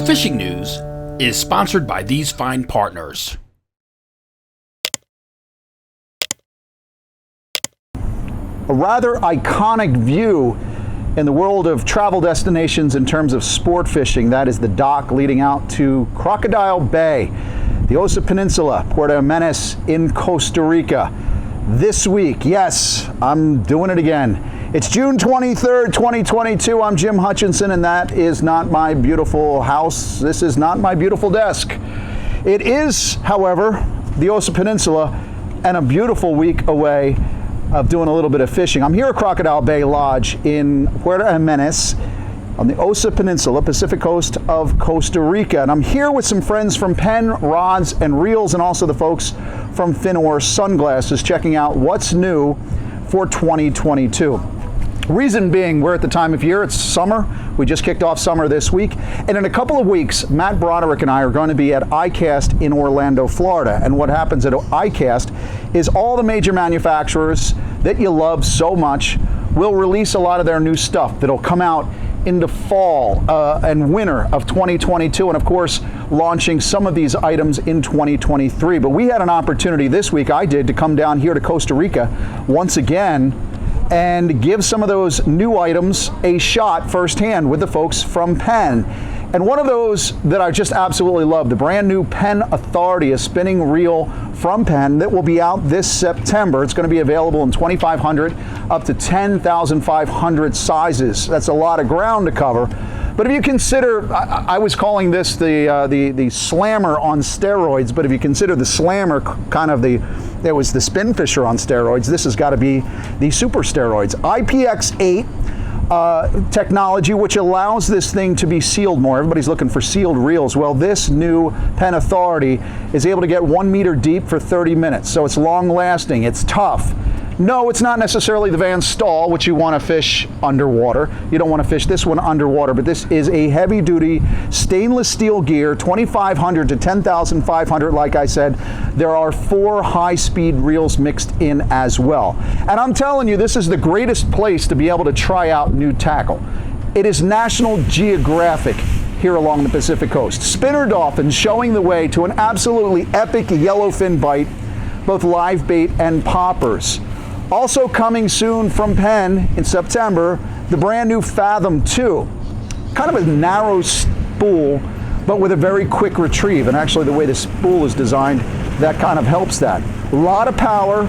Fishing news is sponsored by these fine partners. A rather iconic view in the world of travel destinations in terms of sport fishing. That is the dock leading out to Crocodile Bay, the Osa Peninsula, Puerto Jimenez in Costa Rica. This week, yes, I'm doing it again. It's June 23rd, 2022. I'm Jim Hutchinson, and that is not my beautiful house. This is not my beautiful desk. It is, however, the Osa Peninsula and a beautiful week away of doing a little bit of fishing. I'm here at Crocodile Bay Lodge in Puerto Jimenez on the Osa Peninsula, Pacific coast of Costa Rica. And I'm here with some friends from PENN Rods and Reels and also the folks from Finor Sunglasses checking out what's new for 2022. Reason being, we're at the time of year, it's summer. We just kicked off summer this week. And in a couple of weeks, Matt Broderick and I are going to be at ICAST in Orlando, Florida. And what happens at ICAST is all the major manufacturers that you love so much will release a lot of their new stuff that'll come out into fall and winter of 2022, and of course launching some of these items in 2023. But we had an opportunity this week, I did, to come down here to Costa Rica once again and give some of those new items a shot firsthand with the folks from PENN. And one of those that I just absolutely love, the brand new PENN Authority, a spinning reel from PENN that will be out this September. It's going to be available in 2,500 up to 10,500 sizes. That's a lot of ground to cover. But if you consider, I was calling this the slammer on steroids, but if you consider the slammer kind of there was the spin fisher on steroids, this has got to be the super steroids. IPX8 technology, which allows this thing to be sealed more. Everybody's looking for sealed reels. Well, this new PENN Authority is able to get 1 meter deep for 30 minutes. So it's long lasting, it's tough. No, it's not necessarily the Van Staal, which you want to fish underwater. You don't want to fish this one underwater, but this is a heavy duty stainless steel gear, 2,500 to 10,500. Like I said, there are 4 high speed reels mixed in as well. And I'm telling you, this is the greatest place to be able to try out new tackle. It is National Geographic here along the Pacific coast. Spinner dolphins showing the way to an absolutely epic yellowfin bite, both live bait and poppers. Also coming soon from PENN in September, the brand new Fathom 2. Kind of a narrow spool, but with a very quick retrieve. And actually the way the spool is designed, that kind of helps that. A lot of power,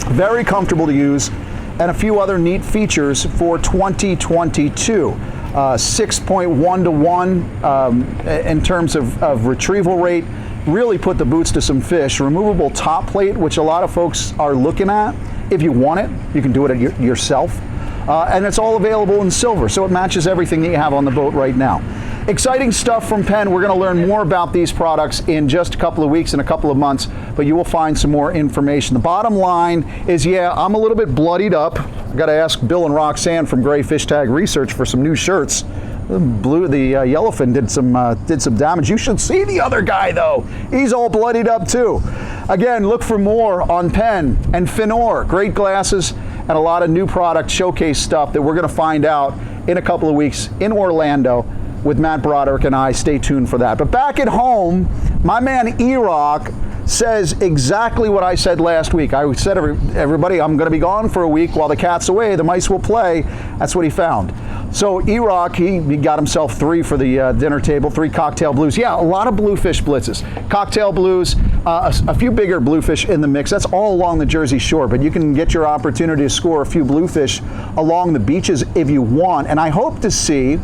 very comfortable to use, and a few other neat features for 2022. 6.1 to 1 in terms of retrieval rate. Really put the boots to some fish. Removable top plate, which a lot of folks are looking at. If you want it, you can do it yourself. And it's all available in silver, so it matches everything that you have on the boat right now. Exciting stuff from PENN. We're going to learn more about these products in just a couple of weeks and a couple of months, but you will find some more information. The bottom line is, yeah, I'm a little bit bloodied up. I got to ask Bill and Roxanne from Gray Fish Tag Research for some new shirts. The yellowfin did some damage. You should see the other guy though. He's all bloodied up too. Again, look for more on PENN and Finor. Great glasses and a lot of new product showcase stuff that we're going to find out in a couple of weeks in Orlando with Matt Broderick and I. Stay tuned for that. But back at home, my man E-Rock says exactly what I said last week. I said, everybody, I'm going to be gone for a week while the cat's away. The mice will play. That's what he found. So E-Rock, he got himself 3 for the dinner table, 3 cocktail blues. Yeah, a lot of bluefish blitzes. Cocktail blues, a few bigger bluefish in the mix. That's all along the Jersey Shore, but you can get your opportunity to score a few bluefish along the beaches if you want. And I hope to see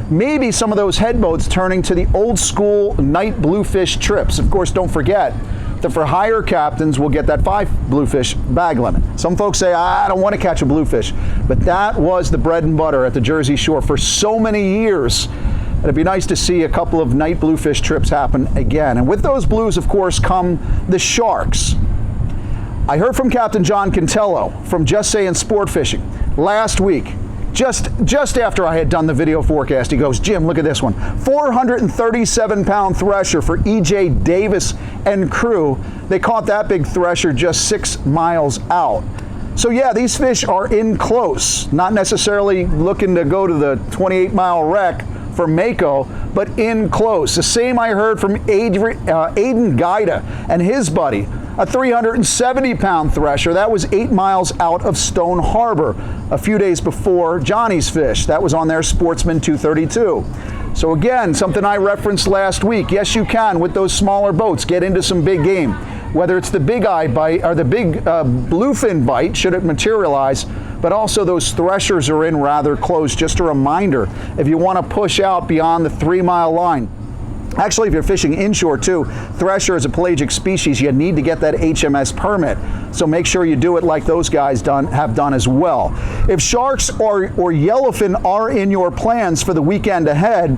maybe some of those head boats turning to the old school night bluefish trips. Of course, don't forget that for hire captains, we'll get that 5 bluefish bag limit. Some folks say, I don't want to catch a bluefish, but that was the bread and butter at the Jersey Shore for so many years. It'd be nice to see a couple of night bluefish trips happen again. And with those blues, of course, come the sharks. I heard from Captain John Cantello from Just Saying Sport Fishing last week. Just after I had done the video forecast, he goes, Jim, look at this one. 437-pound thresher for E.J. Davis and crew. They caught that big thresher just 6 miles out. So yeah, these fish are in close, not necessarily looking to go to the 28-mile wreck for Mako, but in close. The same I heard from Aiden Gaida and his buddy, a 370-pound thresher. That was 8 miles out of Stone Harbor a few days before Johnny's fish. That was on their Sportsman 232. So again, something I referenced last week. Yes, you can, with those smaller boats, get into some big game. Whether it's the big eye bite or the big bluefin bite, should it materialize, but also those threshers are in rather close. Just a reminder, if you want to push out beyond the 3-mile line, actually, if you're fishing inshore too, thresher is a pelagic species. You need to get that HMS permit. So make sure you do it like those guys have done as well. If sharks or yellowfin are in your plans for the weekend ahead,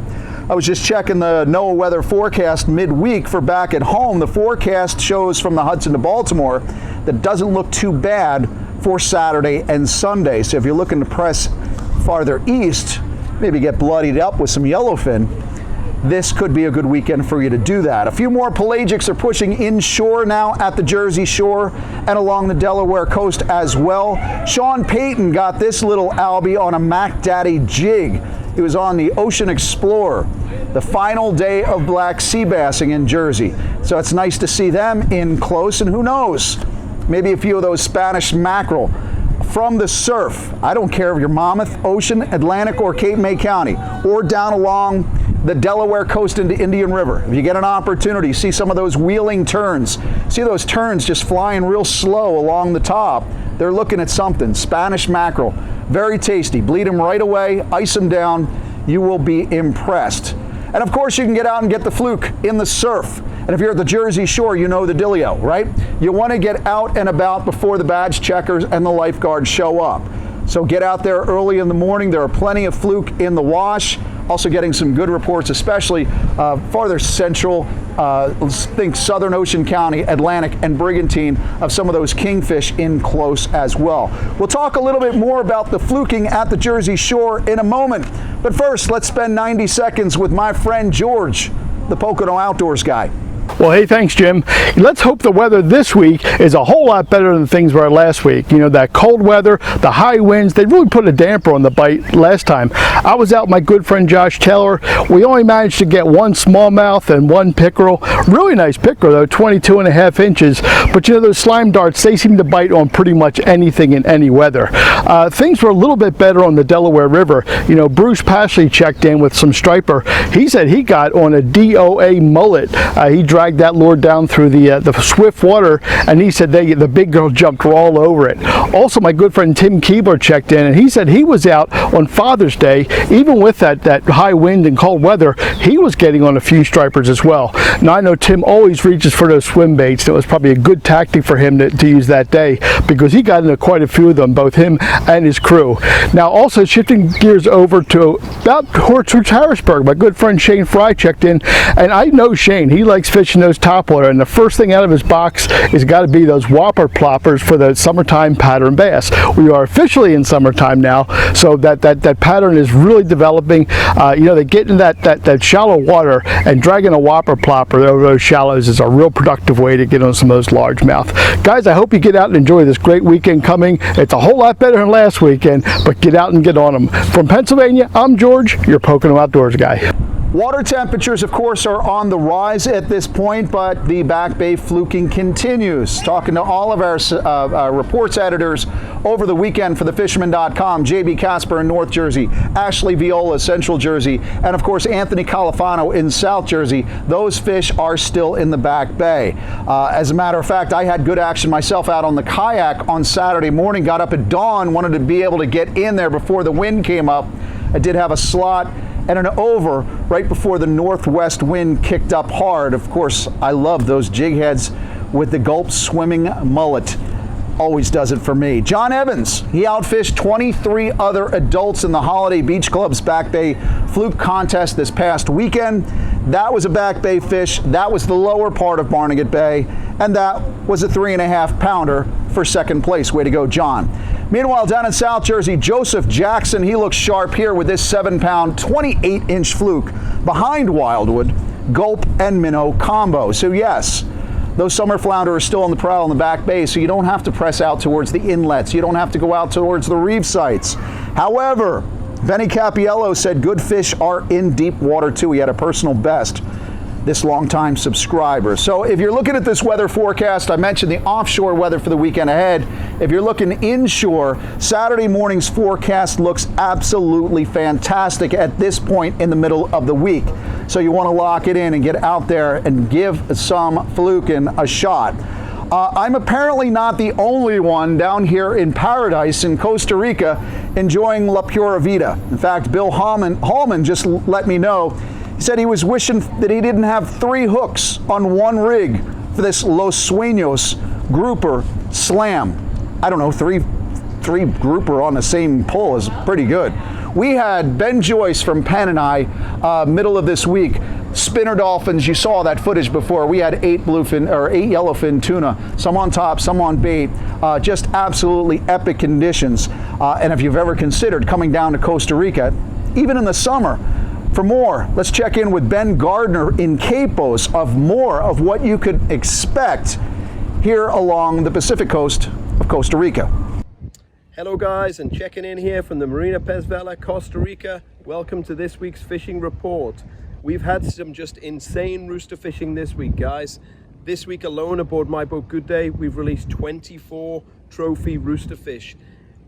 I was just checking the NOAA weather forecast midweek for back at home. The forecast shows from the Hudson to Baltimore that doesn't look too bad for Saturday and Sunday. So if you're looking to press farther east, maybe get bloodied up with some yellowfin, this could be a good weekend for you to do that. A few more pelagics are pushing inshore now at the Jersey Shore and along the Delaware coast as well. Sean Payton got this little albie on a Mac Daddy jig. He was on the Ocean Explorer, the final day of black sea bassing in Jersey. So it's nice to see them in close, and who knows, maybe a few of those Spanish mackerel from the surf. I don't care if you're Monmouth, Ocean, Atlantic, or Cape May County, or down along the Delaware coast into Indian River. If you get an opportunity, see some of those wheeling turns, see those turns just flying real slow along the top, they're looking at something. Spanish mackerel, very tasty. Bleed them right away, ice them down, you will be impressed. And of course you can get out and get the fluke in the surf. And if you're at the Jersey Shore, you know the dealio, right? You want to get out and about before the badge checkers and the lifeguards show up. So get out there early in the morning. There are plenty of fluke in the wash. Also getting some good reports, especially farther central, think Southern Ocean County, Atlantic, and Brigantine, of some of those kingfish in close as well. We'll talk a little bit more about the fluking at the Jersey Shore in a moment. But first, let's spend 90 seconds with my friend George, the Pocono Outdoors guy. Well, hey, thanks, Jim. Let's hope the weather this week is a whole lot better than things were last week. You know, that cold weather, the high winds, they really put a damper on the bite last time. I was out with my good friend Josh Taylor. We only managed to get one smallmouth and one pickerel. Really nice pickerel, though, 22.5 inches. But, you know, those slime darts, they seem to bite on pretty much anything in any weather. Things were a little bit better on the Delaware River. You know, Bruce Pashley checked in with some striper. He said he got on a DOA mullet. He dragged that lure down through the swift water, and he said the big girl jumped all over it. Also, my good friend Tim Keebler checked in, and he said he was out on Father's Day, even with that high wind and cold weather, he was getting on a few stripers as well. Now, I know Tim always reaches for those swim baits, and it was probably a good tactic for him to use that day, because he got into quite a few of them, both him and his crew. Now, also shifting gears over to about Horse Harrisburg, my good friend Shane Fry checked in, and I know Shane, he likes fishing those topwater, and the first thing out of his box is got to be those whopper ploppers for the summertime pattern bass. We are officially in summertime now, so that pattern is really developing. You know, they get in that shallow water, and dragging a whopper plopper over those shallows is a real productive way to get on some of those largemouth. Guys, I hope you get out and enjoy this great weekend coming. It's a whole lot better than last weekend, but get out and get on them. From Pennsylvania, I'm George, your Pocono Outdoors guy. Water temperatures, of course, are on the rise at this point, but the Back Bay fluking continues. Talking to all of our reports editors over the weekend for thefisherman.com, JB Casper in North Jersey, Ashley Viola, Central Jersey, and of course Anthony Califano in South Jersey. Those fish are still in the Back Bay. As a matter of fact, I had good action myself out on the kayak on Saturday morning, got up at dawn, wanted to be able to get in there before the wind came up. I did have a slot and an over right before the northwest wind kicked up hard. Of course, I love those jig heads with the gulp swimming mullet. Always does it for me. John Evans, he outfished 23 other adults in the Holiday Beach Club's Back Bay Fluke contest this past weekend. That was a Back Bay fish. That was the lower part of Barnegat Bay, and that was a 3.5 pounder for second place. Way to go, John. Meanwhile, down in South Jersey, Joseph Jackson, he looks sharp here with this 7-pound, 28-inch fluke behind Wildwood, gulp, and minnow combo. So yes, those summer flounder are still on the prowl in the Back Bay, so you don't have to press out towards the inlets. You don't have to go out towards the reef sites. However, Benny Capiello said good fish are in deep water too. He had a personal best, this longtime subscriber. So if you're looking at this weather forecast, I mentioned the offshore weather for the weekend ahead. If you're looking inshore, Saturday morning's forecast looks absolutely fantastic at this point in the middle of the week. So you want to lock it in and get out there and give some fluking a shot. I'm apparently not the only one down here in paradise in Costa Rica enjoying La Pura Vida. In fact, Bill Hallman just let me know. He said he was wishing that he didn't have 3 hooks on one rig for this Los Sueños grouper slam. I don't know, three grouper on the same pull is pretty good. We had Ben Joyce from PENN and I, middle of this week, spinner dolphins. You saw that footage before. We had 8 yellowfin tuna, some on top, some on bait. Just absolutely epic conditions. And if you've ever considered coming down to Costa Rica, even in the summer, for more, let's check in with Ben Gardner in Capos of more of what you could expect here along the Pacific coast of Costa Rica. Hello guys, and checking in here from the Marina Pez Vela, Costa Rica. Welcome to this week's fishing report. We've had some just insane rooster fishing this week, guys. This week alone aboard my boat Good Day, we've released 24 trophy rooster fish.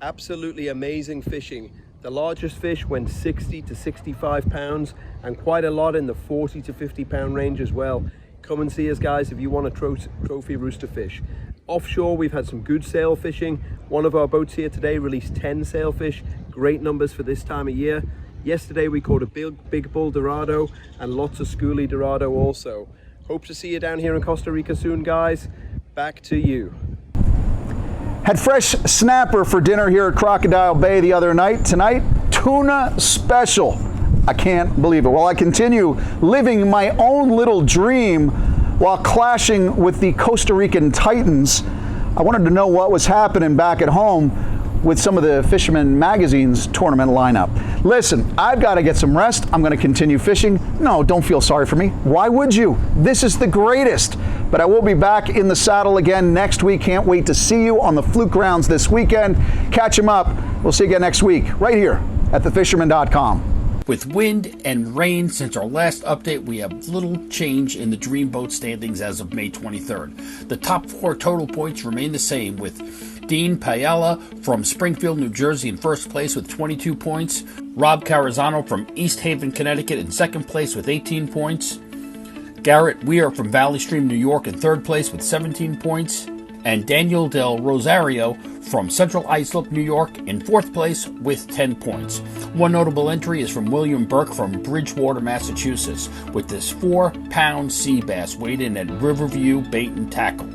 Absolutely amazing fishing. The largest fish went 60 to 65 pounds and quite a lot in the 40 to 50 pound range as well. Come and see us, guys, if you want a trophy rooster fish. Offshore, we've had some good sail fishing. One of our boats here today released 10 sailfish. Great numbers for this time of year. Yesterday, we caught a big bull dorado and lots of schoolie dorado also. Hope to see you down here in Costa Rica soon, guys. Back to you. Had fresh snapper for dinner here at Crocodile Bay the other night. Tonight, tuna special. I can't believe it. While I continue living my own little dream while clashing with the Costa Rican Titans, I wanted to know what was happening back at home with some of the Fisherman Magazine's tournament lineup. Listen, I've got to get some rest. I'm going to continue fishing. No, don't feel sorry for me. Why would you? This is the greatest. But I will be back in the saddle again next week. Can't wait to see you on the Fluke grounds this weekend. Catch 'em up. We'll see you again next week right here at thefisherman.com. With wind and rain since our last update, we have little change in the Dreamboat standings as of May 23rd. The top 4 total points remain the same, with Dean Payala from Springfield, New Jersey in first place with 22 points, Rob Carazano from East Haven, Connecticut in second place with 18 points, Garrett Weir from Valley Stream, New York in third place with 17 points, and Daniel Del Rosario from Central Islip, New York in fourth place with 10 points. One notable entry is from William Burke from Bridgewater, Massachusetts, with this 4-pound sea bass weighed in at Riverview Bait and Tackle.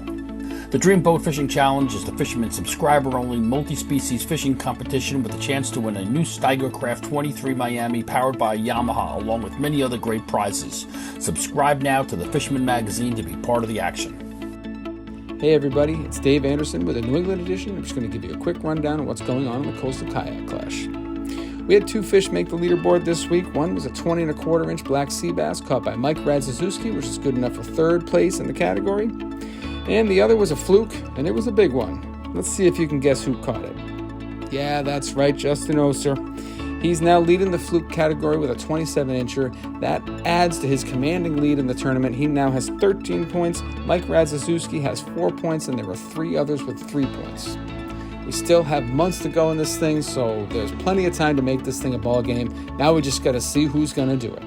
The Dream Boat Fishing Challenge is the Fisherman subscriber-only multi-species fishing competition with a chance to win a new Steigercraft 23 Miami powered by Yamaha, along with many other great prizes. Subscribe now to the Fisherman Magazine to be part of the action. Hey everybody, it's Dave Anderson with a New England edition. I'm just going to give you a quick rundown of what's going on in the Coastal Kayak Clash. We had 2 fish make the leaderboard this week. One was a 20 1/4 inch black sea bass caught by Mike Radzaszewski, which is good enough for 3rd place in the category. And the other was a fluke, and it was a big one. Let's see if you can guess who caught it. Yeah, that's right, Justin Oser. He's now leading the fluke category with a 27-incher. That adds to his commanding lead in the tournament. He now has 13 points. Mike Radzaszewski has 4 points, and there are 3 others with 3 points. We still have months to go in this thing, so there's plenty of time to make this thing a ball game. Now we just got to see who's going to do it.